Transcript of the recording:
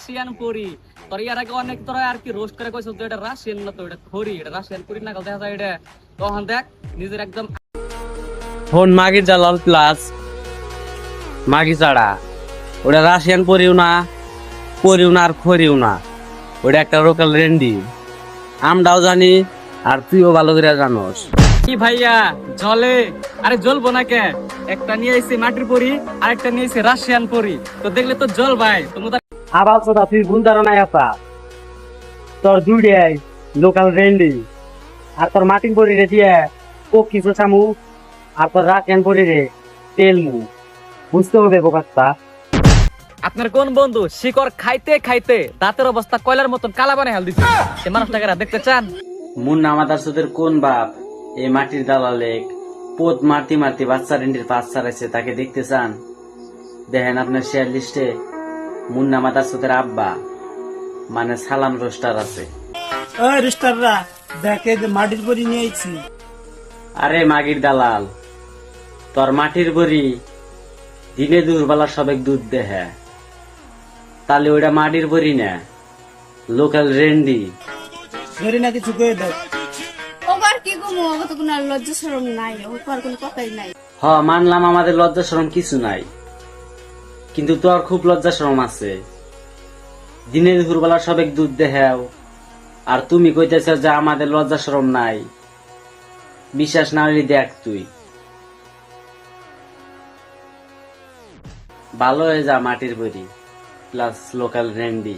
Russian পরি। তোর ইয়ার আগে অনেক তোরা আর কি রোস্ট করে কইছ, এটা রাশিয়ান না, তো এটা খড়ি, এটা রাশিয়ান পরি না, দেখা যায় এটা। তখন দেখ নিজের একদম ফোন মাগির জালাল প্লাস মাগি চাড়া, ওটা রাশিয়ান পরিও না আর খরিও না, ওটা একটা লোকাল রেন্ডি। আমরাও জানি আর তুইও ভালো করে জানোস। কি ভাইয়া জলে? আরে জ্বলবো না কে, একটা নিয়ে আইছি মাটির পরি আর একটা নিয়ে আইছি রাশিয়ান পরি, তো দেখলে তো জল ভাই। তোমরা আবার কথা তুই ভুল ধারণায় আসা, তোর দুইটাই লোকাল রেন্ডি, আর তোর মাটির পরি রে দিয়ে ও কিছু চামু, আর তোর রাশিয়ান পরি রে তেল মু, বুঝতে হবে বোকাচ্ছা। আপনার কোন বন্ধু শিকড় খাইতে খাইতে দাঁতের অবস্থা কয়লার মতন কালা বানায় হাল দিচ্ছে, সে মানুষটাকে দেখতে চান? মুন্না মাদার তোদের কোন বাপ এই মাটির দালালে পোত মারতে মারতে বাচ্চা রেন্ডির পাঁচ ছাড়াইছে, তাকে দেখতে চান? দেখেন আপনার শেয়ার লিস্টে মুন্না মাদার তোদের আব্বা মানে সালাম রোস্টার আছে। ওই রুস্টাররা দেখে যে মাটির বড়ি নিয়ে আইছি। আরে মাগির দালাল, তোর মাটির বড়ি দিনে দুর্বেলা সবেক দুধ দেহে, তাহলে ওইটা মাটির বড়ি না, লোকাল রেন্ডি। ধরে না কিছু কয়ে দাও। ওবার কি গো মো তো কোনো লজ্জা শরম নাই, ওর কোনো কথাই নাই। হ মানলাম আমাদের লজ্জা শরম কিছু নাই, কিন্তু তোর খুব লজ্জা শরম আছে। দিনে দুপুরবেলা সবেক দুধ দেহেও, আর তুমি কইতেছ যে আমাদের লজ্জা শরম নাই। বিশ্বাস না হইলে দেখ তুই, ভালো হয়ে যা মাটির বড়ি প্লাস লোকাল রেন্ডি।